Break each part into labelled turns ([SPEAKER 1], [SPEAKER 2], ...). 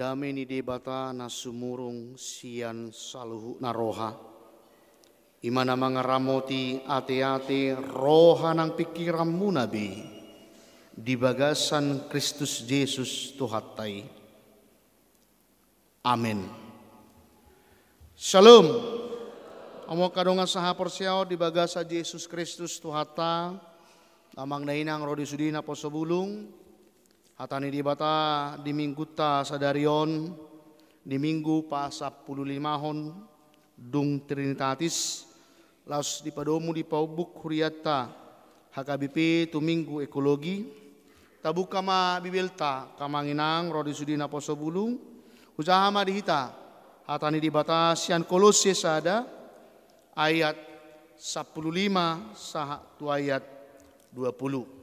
[SPEAKER 1] Dame ni debata na sumurong siyan saluhu na roha. Imana mga ramoti ate-ate roha ng pikiranmu nabi. Di bagasan Kristus Jesus tuhatay. Amen. Shalom. Amo kadongan sa hapor siyaw di bagasa Jesus Kristus tuhata. Amang nainang rodi sudina po sa bulong. Hatani di bata di minggu ta sadarion di minggu pa sa 15 dung Trinitatis laos di padomu di paubuk huriata hakabipi tu minggu ekologi tabuka ma bibelta kamanginang rodi sudina poso bulung ujahama dihita hatani di bata sian Kolose sada ayat 15 saha tu ayat 20.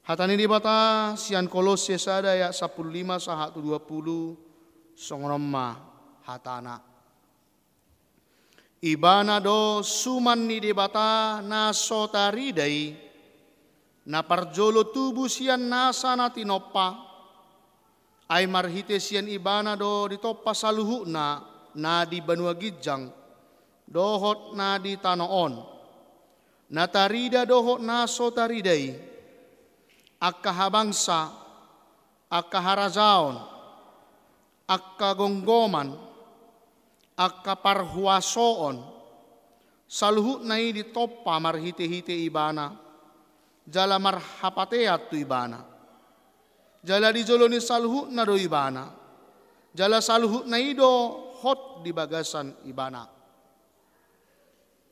[SPEAKER 1] Hatani di bata sian Kolose sada ya 15 saha tu 20 songroma hatana. Ibana do suman ni di bata na sotaridai na parjolo tubu sian nasa na tinopa ay marhite sian ibana do ditopa saluhu na di Banua Gijang dohot na di Tanoon na tarida dohot na sotaridai akahabangsa, akaharazaon, akagonggoman, akaparhuasoon, saluhut na di topa marhite-hite ibana, jala marhapateat tu ibana, jala di jolo ni saluhut na do ibana, jala saluhut na do hot di bagasan ibana.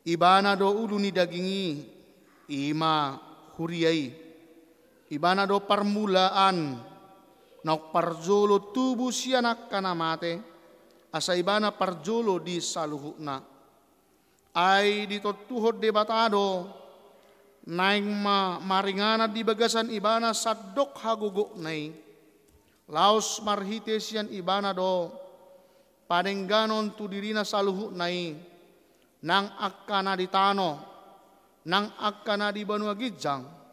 [SPEAKER 1] Ibana do ulu ni dagingi, ima huriai, ibana do parmulaan nak parjolo tubuh sianak kanamate asa ibana parjolo di saluhukna ay ditotuhod de batado naing maringana di bagasan ibana sadok hagugo nai laos marhite sian ibana do padengganon tu dirina saluhuk nai nang akkana di tano nang akkana di Banua Gijang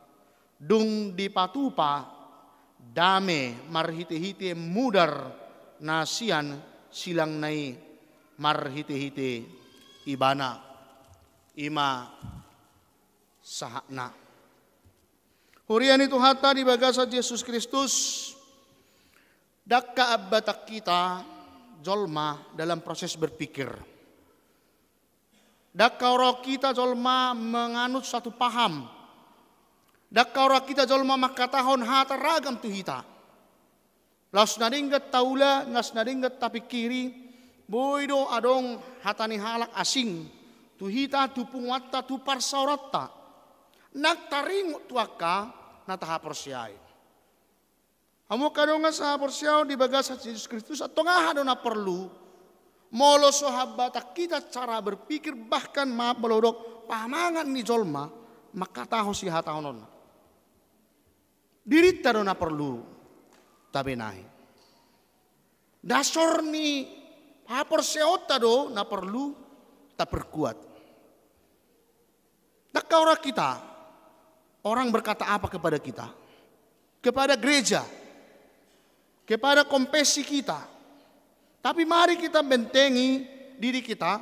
[SPEAKER 1] dung di patupa dame marhite-hite mudar nasian silang nai marhite-hite ibana ima sahakna. Hurian itu hatta di bagasa Yesus Kristus dakka abbatak kita jolma dalam proses berpikir. Dakka orang kita jolma menganut satu paham. Dakka orang kita jolma makatahon hata ragam tu hita. Laos nadinggat taula, ngas nadinggat tapi kiri, boydo adong hatani halak asing. Tu hita tu pungwata tu parsaurata. Naktaring tu akka natahapor siyai. Amo kadongan sa hapor siyaw di bagasa Yesus Kristus atau ngahado na perlu molo sahabata kita cara berpikir bahkan maaf melodok pamangan ni jolma makataho si hatahonon. Dirita do na perlu tabi nahi. Dasor ni hapor seota do na perlu tak perkuat. Dakka orang kita, orang berkata apa kepada kita? Kepada gereja, kepada kompesi kita. Tapi mari kita bentengi diri kita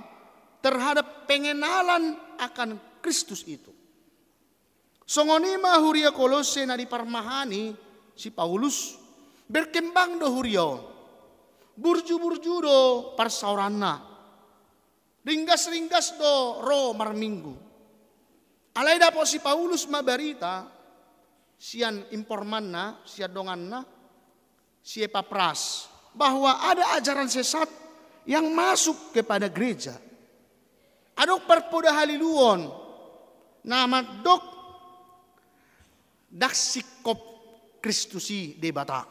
[SPEAKER 1] terhadap pengenalan akan Kristus itu. Songonima huria Kolose na diparmahani si Paulus berkembang do hurio. Burju-burju do parsauranna. Ringgas-ringgas do ro marminggu. Alai dapo si Paulus mabarita sian informanna, sian donganna, si Epapras bahwa ada ajaran sesat yang masuk kepada gereja. Adok perpoda haliluon nama dok daksikop Kristusi debata.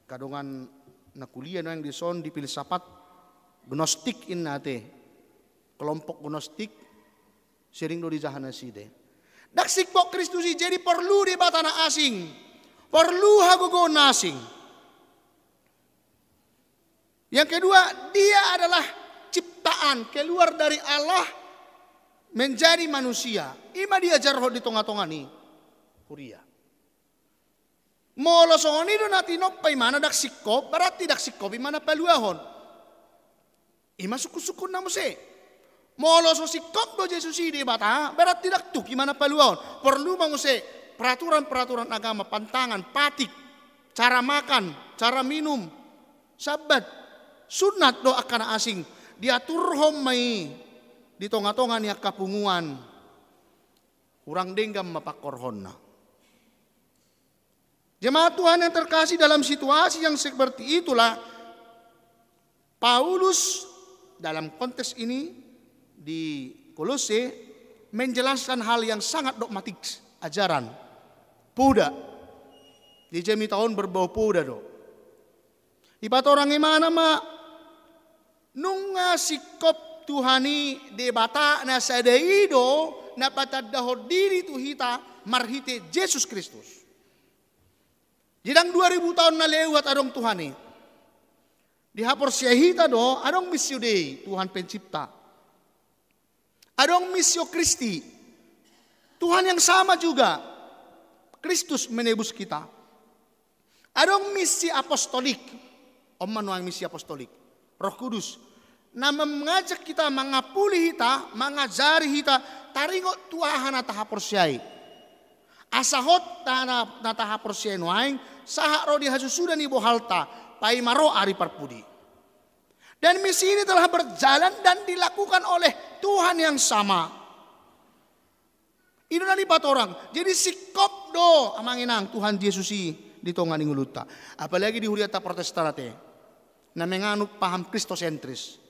[SPEAKER 1] Kadongan na kuliah yang dison di filsafat gnostik in nate. Kelompok gnostik sering do di jahana side. Daksikop Kristusi jadi perlu debata na asing. Perlu hagogo na asing. Yang kedua, dia adalah ciptaan keluar dari Allah menjadi manusia. Ima diajar di tengah-tengah ni. Huria. Molosoni do natinok pa imana dak sikop, berarti dak sikop imana paluahon. Ima suku-suku na mo se. Moloso sikop do Jesus di bata, berarti dak tuk imana paluahon. Perlu mo se peraturan-peraturan agama, pantangan, patik, cara makan, cara minum, sabat, sunat do akan asing. Diatur homai di tonga-tonga niya kapunguan. Urang denggam mapakorhonna. Jemaat Tuhan yang terkasih, dalam situasi yang seperti itulah Paulus dalam konteks ini di Kolose menjelaskan hal yang sangat dogmatik, ajaran Puda. Di jemi tahun berbau Puda do. Ibat orang imana ma nunga sikop Tuhani debata na sadaido na patadaho diri tuhita marhite Yesus Kristus. Jidang 2000 tahun na lewat adong Tuhani. Dihapor siahita do adong misio Dei, Tuhan pencipta. Adong misio Kristi, Tuhan yang sama juga. Kristus menebus kita. Adong misi apostolik. Om manuang misi apostolik. Roh Kudus. Na mengajak kita, mengapuli kita, mengajari kita. Taringo tuahan na tahapor siai. Asahot na tahapor siai nuaing. Sahak ro di hasusudan ibu halta. Pai maro ari parpudi. Dan misi ini telah berjalan dan dilakukan oleh Tuhan yang sama. Itu dari bat orang. Jadi sikop do amanginang Tuhan Yesus di tongan inguluta. Apalagi di huriata Protestanate. Na menganut paham kristosentris.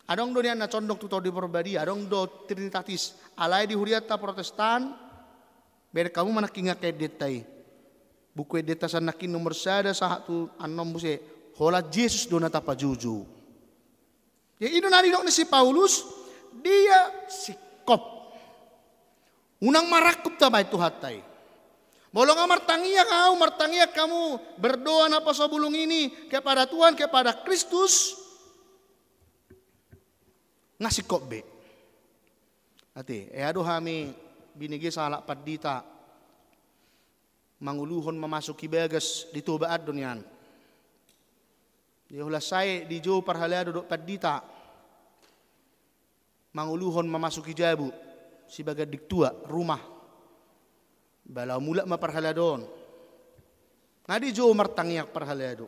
[SPEAKER 1] Adong do niyan na condong tutau di perbadi. Adong do trinitatis. Alai di huriata Protestan. Biar kamu manakinga kaya detai. Buku edetasan nakin nomor sada sahak tu anom buse. Hola Yesus do natapa juju. Ya itu nari dok si Paulus. Dia sikop. Unang marakup tabay tuhatai. Bolong martangiya kamu berdoa napa sebelum ini kepada Tuhan, kepada Kristus. Ngasih kop be. Ati, aduh kami binigi salak padita. Manguluhon memasuki bagas di tubaad dunyan. Diulah saya di jauh parhalado dok padita. Manguluhon memasuki jabu. Sebagai diktua rumah. Balau mula maparhaladon. Ngadi jauh martangiak parhalado.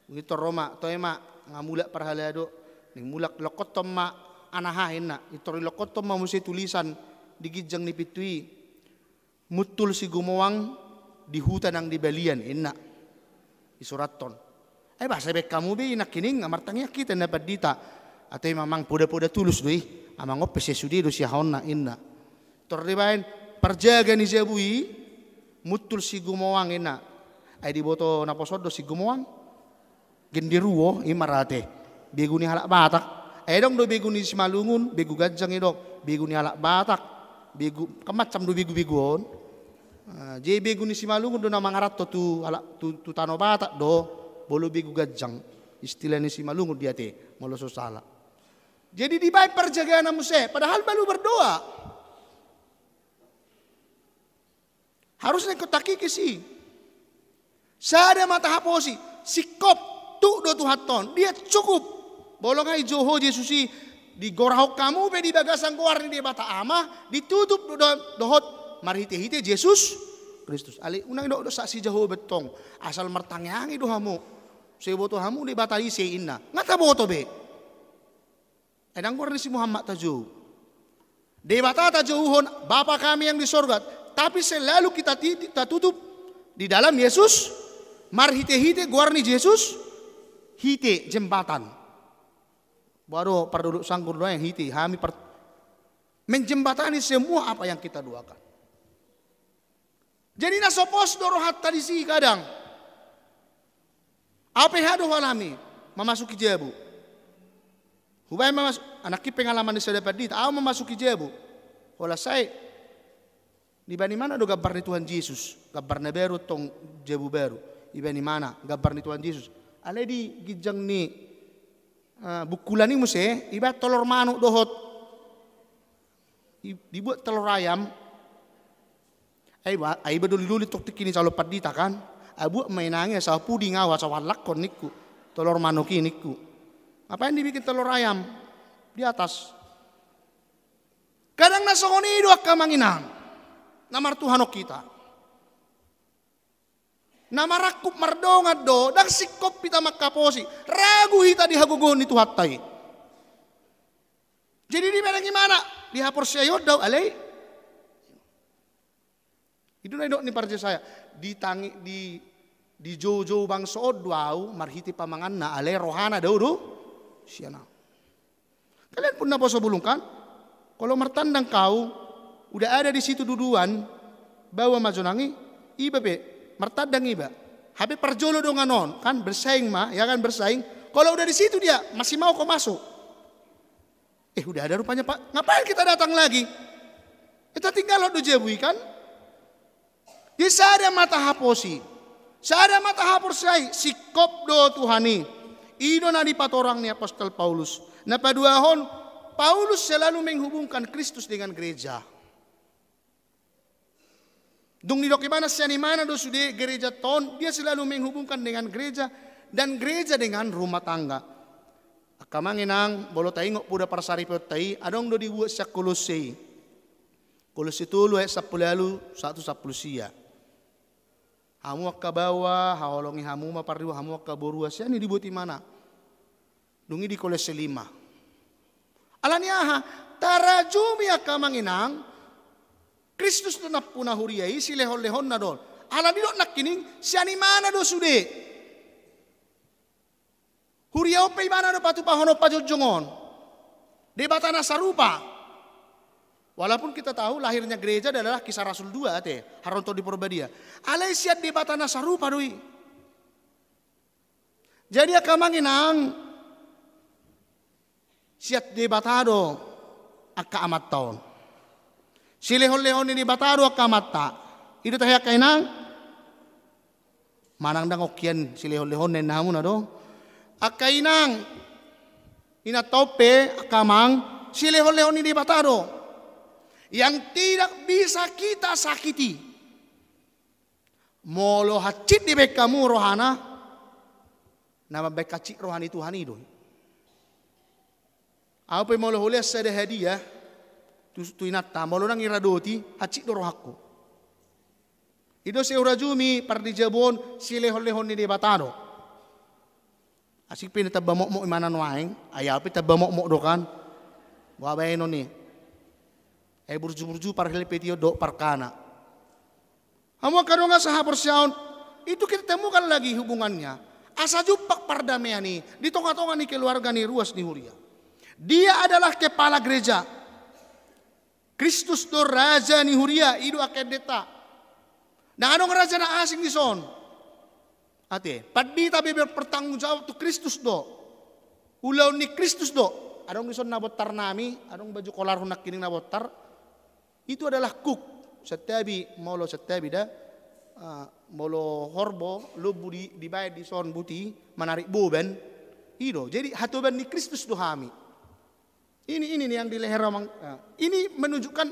[SPEAKER 1] Begitu Roma, toy ma ngamula parhalado. Ning mulak lokotom ma anahain na. Ito lokotom ma musi tulisan digijang ni pitui. Mutul si gumawang di hutan ang dibalian inna. Isuraton. Ay ba sabi kamu be nakining martangiak kita na padita. Atay mamang poda-poda tulus doi. Amang opes sudi do siya hon na inna. Tordibain perjaga ni jabui mutul si gumawang inna. Ay di boto naposod do si gumawang. Gendiruo imarate. Begu ni halak batak. Ay dong do begu ni si malungun, begu gajang idok, begu ni halak batak. Begu kamacam do begu-beguon. Jadi begu ni si malungun do na mangarat tu halak tu tano batak do bolu begu gajang. Istilah ni si malungun dia te moloso salah. Jadi di baik perjagaan Muse, padahal baru berdoa. Harusnya kutaki kisi. Sada mata haposi, sikop tu do tuhaton, dia cukup. Bolong ai joho Yesusi di gorahok kamu be di bagasan keluar ni dia bata ama, ditutup do dohot marhite-hite Yesus Kristus. Ali unang do saksi jaho betong, asal mertangiangi do hamu. Seboto hamu di bata ise inna. Ngata boto be. Edang kurang si Muhammad tajuh. Debata tajuhon Bapa kami yang di sorga. Tapi selalu kita tutup di dalam Yesus. Marhite-hite guarni Yesus. Hite jembatan. Baru perduduk sanggur doa yang hite. Menjembatani semua apa yang kita doakan. Jadi nasopos dorohat tadi sih kadang. Apa yang hadu alami? Memasuki jabu. Hubay anak pengalaman di dapat dit, aku memasuki jabu. Wala saya di bani mana do gambar ni Tuhan Yesus, gambar na baru tong jabu baru. Di bani mana gambar ni Tuhan Yesus. Ale di gijang ni bukulan ni muse, iba telur manuk dohot. Dibuat telur ayam. Ay ba duli tok tikini sa lupad dita kan? Abu may nangya sa puding awa sa walak kon niku. Telur manok niku. Apa yang dibikin telur ayam di atas? Kadang nasongoni dua kamanginang. Namar Tuhan kita. Namarakup mardongat do. Dang sikop pita makaposi. Ragu hita dihagugon ni Tuhan tay. Jadi di mana gimana? Dihapor siya yod daw alay. Itu na ni parja saya di jojo bang sood wow marhiti pamangan na ale rohana daw do siya na. Kalian pun na po sabulungkan kalau martandang kau udah ada di situ duduan bawa majonangi iba pe martandang iba habe parjolo dong anon kan bersaing mah ya kan bersaing kalau udah di situ dia masih mau kau masuk udah ada rupanya Pak ngapain kita datang lagi kita tinggal do jebui kan. Di sada mata haposi, sada mata haporsai sikop do Tuhani. Ido na di patorang ni Apostol Paulus. Na paduahon, Paulus selalu menghubungkan Kristus dengan gereja. Dung nidok ibana siya ni mana do sude gereja ton, dia selalu menghubungkan dengan gereja dan gereja dengan rumah tangga. Akamanginang bolo taingok puda parsaripot tai, adong do dibuat siya Kolose. Kolose tulo ay 10 siya. Hamu akka bawa, hawalongi hamu maparriwa, hamu akka borua. Siya ni dibuti mana? Dungi di Kolose 5. Alaniaha, tarajumi akka manginang, Kristus na punahuriyay, silehon-lehon na doon. Alani doon nakining, siya ni mana do sude. Huriyaw pa imana do patupahono pajujungon. Debata na sarupa. Walaupun kita tahu lahirnya gereja adalah Kisah Rasul 2 ate, haronto di Purbadia. Alay siat di batana sarupa doi. Jadi akamanginang siat di batado akka amat taon. Silehon-lehon ini batado akka amatta. Itu tahiya kainang manang dang okyan silehon-lehon nen namu na do. Akainang inatope akamang silehon-lehon ini batado. Yang tidak bisa kita sakiti. Molo hacit di bekamu rohana. Nama bekacik rohani Tuhan itu. Apa yang molo hulias sada hadiah. Tu inata. Molo nang iradoti. Hacik do rohakku. Itu seurajumi pardijabon silehon-lehon ni batado. Asik pinatabamok mo imanan waing. Ayapi tabamok do kan. Wabay no ni. Burju-burju parhil petio do parkana. Hamu kadonga sahabor siaon itu kita temukan lagi hubungannya. Asa jupak pardamaian ni di tongah-tongah ni keluarga ni ruas ni Huria. Dia adalah kepala gereja. Kristus do raja ni Huria idu akedeta. Dan anong raja na asing di son. Ate, padita beber bertanggung jawab tu Kristus do. Ulaw ni Kristus do. Adong di son nabotar nami, adong baju kolar hunak kining nabotar. Itu adalah kuk. Setabi molo setabi da molo horbo lubu di bayar di son buti menarik boben. Ido. Jadi hatoban ni Kristus dohami. Ini nih yang di leher ramang. Ini menunjukkan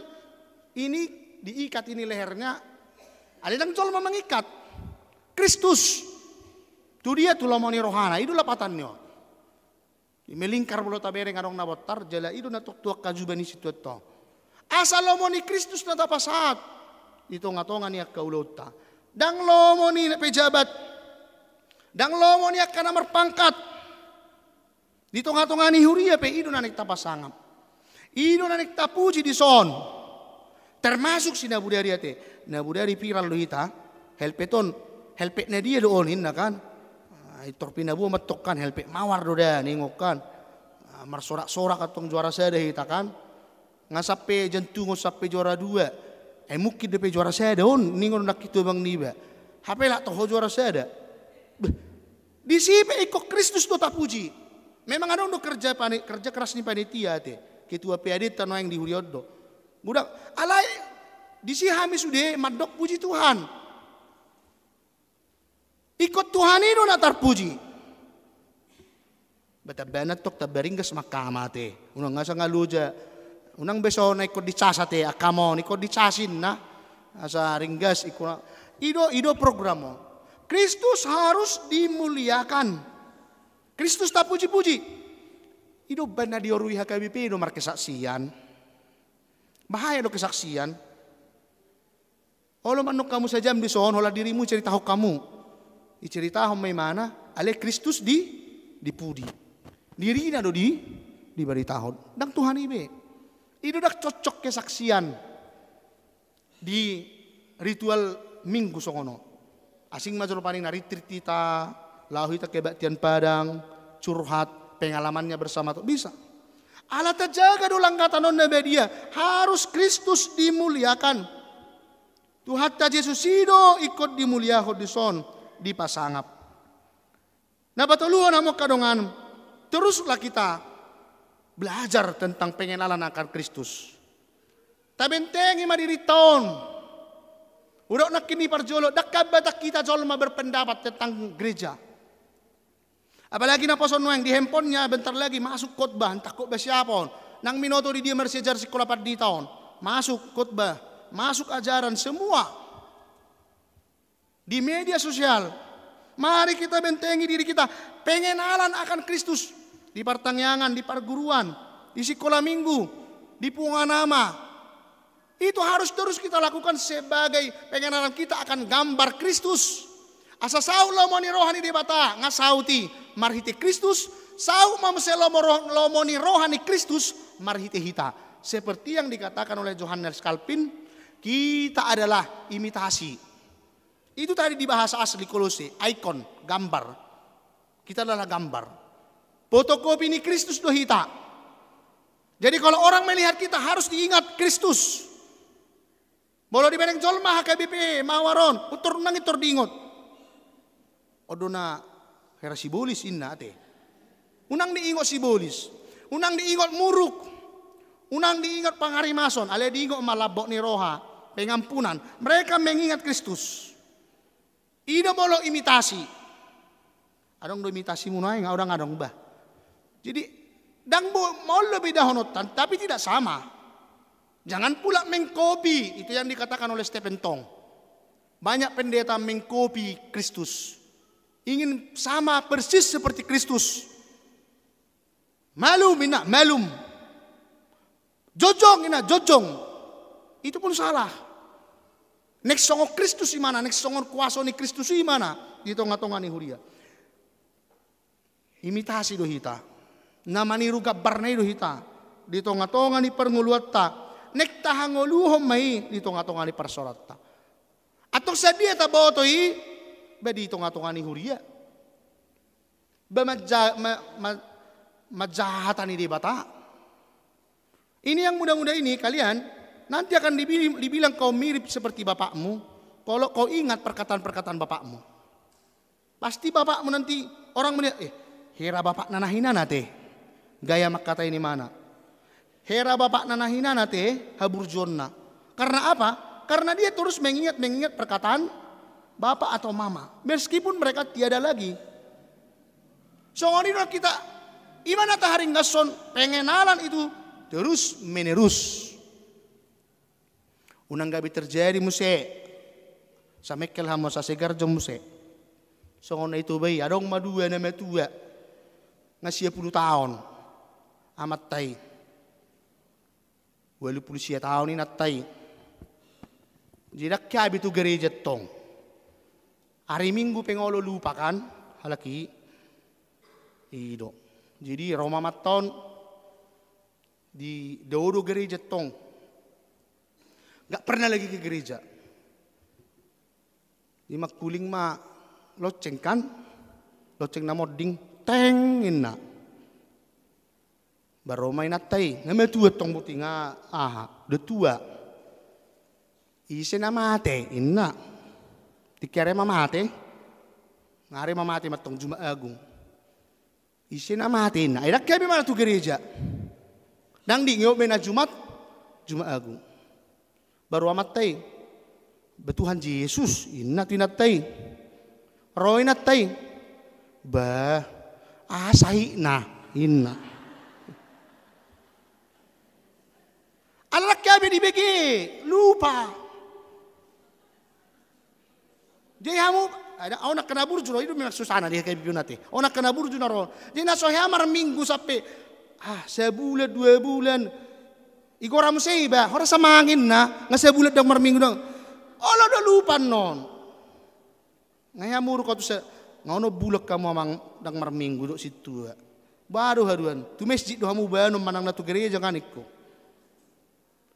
[SPEAKER 1] ini diikat ini lehernya. Ada yang col mengikat. Kristus. Tu dia tu lamoni rohana. Itu lapatannya. Melingkar bolo tabere ngadong nabotar jala itu na tuk-tuk kajubani situ to. Asal lomoni Kristus na tapasat. Ito ngatongan niya kaulota. Dang lomoni na pejabat. Dang lomoni niya ka na marpangkat. Dito ngatongan ni Huria pe ido na nagtapasangap. Ido na nagtapuji di son. Termasuk si nabudari ate. Nabudari piral lohita. Helpeton. Helpet na dia doonin na kan. Itor pinabu matokkan helpet mawar do da ningokan. Marsorak-sorak atong juara sada hita kan. Ngasape jantung ngasape juara 2. Mungkin depe juara sada on ningon nak itu bang niba. Hape lah toh juara sada. Di sipe ikut Kristus do tapuji. Memang ada untuk kerja keras ni panitia te. Ketua PAD tano yang di Huriodo. Budak alai di si hami sudah madok puji Tuhan. Ikut Tuhan itu na terpuji. Batabanat tok tabaringgas makamate. Unang ngasa ngaluja. Unang beso na ikut dicasate akamon ikut dicasin na. Asa ringgas ido programo. Kristus harus dimuliakan. Kristus tak puji-puji. Ido bana diorui HKBP ido mar kesaksian. Bahaya do kesaksian. Olo manuk kamu saja di sohon hola dirimu cerita ho kamu. Cerita ho may mana ale Kristus dipudi. Diri na do di baritahon. Dang Tuhan ibe. Ido dak cocok kesaksian di ritual minggu songono. Asing major paling naritritita, lahu kita kebaktian padang, curhat, pengalamannya bersama tuh bisa. Allah terjaga dolang kata non dia harus Kristus dimuliakan. Tuhan ta Yesus ido ikut dimuliakan di son di pasangap. Nah batuluan amo kadongan teruslah kita belajar tentang pengenalan akan Kristus. Tabentengi madiri tahun. Udah nak kini parjolo, dakab batak kita jolma berpendapat tentang gereja. Apalagi na poson yang di handphonenya bentar lagi masuk khotbah, entah khotbah siapapun. Nang minoto di dia mersejar sekolah di tahun, masuk khotbah, masuk ajaran semua di media sosial. Mari kita bentengi diri kita, pengenalan akan Kristus di pertanyaan, di perguruan, di sekolah minggu, di punganama. Itu harus terus kita lakukan sebagai pengenalan kita akan gambar Kristus. Asa sau lomoni rohani di bata ngasauti marhiti Kristus, sau mamse lomoni rohani Kristus marhiti hita. Seperti yang dikatakan oleh Johannes Calvin, kita adalah imitasi. Itu tadi di bahasa asli Kolose, ikon, gambar. Kita adalah gambar. Fotokopi ini Kristus do hita. Jadi kalau orang melihat kita harus diingat Kristus. Bolo di beneng jolma HKBP mawaron utur nang itur diingot. Odona hera sibolis inna ate. Unang diingot sibolis. Unang diingot muruk. Unang diingat pangarimason. Ale diingot malabok ni roha. Pengampunan. Mereka mengingat Kristus. Ida bolo imitasi. Adong do imitasi munay nga orang adong bah. Jadi dang mau lebih dahonotan tapi tidak sama. Jangan pula mengkopi, itu yang dikatakan oleh Stephen Tong. Banyak pendeta mengkopi Kristus. Ingin sama persis seperti Kristus. Malum ina, malum. Jojong ina, jojong. Itu pun salah. Next songok Kristus di mana? Next songok kuasa ni Kristus di mana? Di tonga-tonga ni huria. Imitasi do hita. Namani ruga barnay do hita. Di tonga-tonga ni pernguluat ta. Nek tahangoluhom may dito nga ni parsorata. Atong sa dia tabotoy ba dito nga ni huria. Ba majahatan ni di bata. Ini yang muda-muda ini kalian nanti akan dibilang kau mirip seperti bapakmu kalau kau ingat perkataan-perkataan bapakmu. Pasti bapakmu nanti orang melihat hera bapak nanahina nate. Gaya makata ini mana? Hera bapak nanahina nate haburjonna. Karena apa? Karena dia terus mengingat perkataan bapak atau mama. Meskipun mereka tiada lagi. Songonino kita imana taharing gason pengenalan itu terus menerus. Unang gabi terjadi muse. Sa mekel hamo sa segar jom muse. Songon itu bayi adong madua na metua. Nga 10 tahun. Amat tay. 20 tahun ini natay. Jidak kabi tu gereja tong. Hari Minggu pengolo lupa kan halaki. Ido. Jadi Roma maton di dodo gereja tong. Gak pernah lagi ke gereja. Di makuling ma loceng kan? Loceng na moding tengin na. Baromay natay, nga metuwa tong buti nga, detua. Ise na mate, inna. Tikere mamate, ngari mamate matong Jumaagung. Ise na mate, inna. Ay nakyabi man ito gereja. Nang di ngayon may na Jumaagung. Baru amatay. Betuhan Jesus, inna tinatay. Roy natay. Ba, asahi na, inna. Anak kami dibagi lupa. Jadi hamu ada nak kena burju itu memang susana dia kayak bibi nanti. Nak kena burju naro. Jadi nak sohamar minggu sampai sebulan 2 bulan. Iko ramu seiba, orang samangin na, sebulan dang marminggu dang. Allah udah lupa non. Ngayamur kau tu ngono bulak kamu amang dang marminggu dok situ. Baru haruan. Tu masjid dohamu banu manang na tu gereja kan ikut.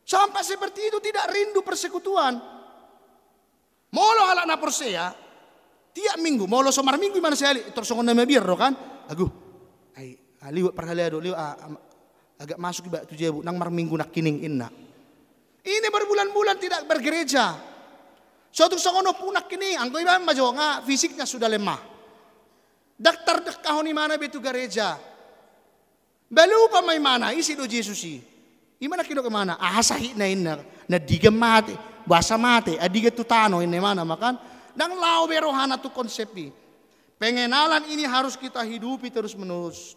[SPEAKER 1] Sampai seperti itu tidak rindu persekutuan. Molo halak na persea, tiap minggu, molo somar minggu mana sekali, terus ngon nama biar kan, agu, liwat perhaliado, agak masuk iba tu jebu, nang mar minggu nak kining inna. Ini berbulan-bulan tidak bergereja. Suatu songono punak kini, angko iba majo nga fisiknya sudah lemah. Daktar kahoni mana betu gereja. Balu pa may mana isi do Jesusi. Imana kino kemana? Asahi na inna, na diga mati, basa mati, adiga tutano ini mana makan. Dang lau berohana tu konsepi. Pengenalan ini harus kita hidupi terus menerus.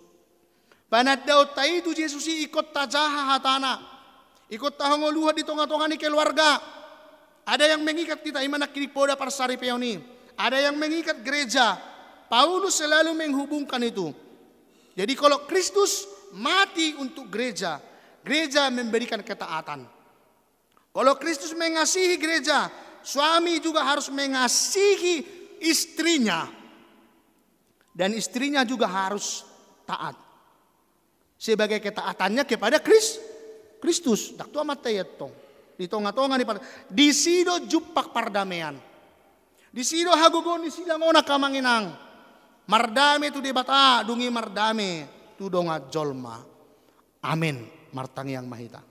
[SPEAKER 1] Panat daud tai tu Jesusi ikut tajaha hatana. Ikut tahongoluha di tonga-tonga ni keluarga. Ada yang mengikat kita imana kini poda parsari peoni. Ada yang mengikat gereja. Paulus selalu menghubungkan itu. Jadi kalau Kristus mati untuk gereja, gereja memberikan ketaatan. Kalau Kristus mengasihi gereja, suami juga harus mengasihi istrinya. Dan istrinya juga harus taat. Sebagai ketaatannya kepada Kristus. Dak tu amat tayetong. Di tonga-tonga di sido jupak pardamaian. Di sido hagugon di sidang ona kamanginang. Mardame tu debata dungi mardame tu donga jolma. Amin. Martang yang mahita.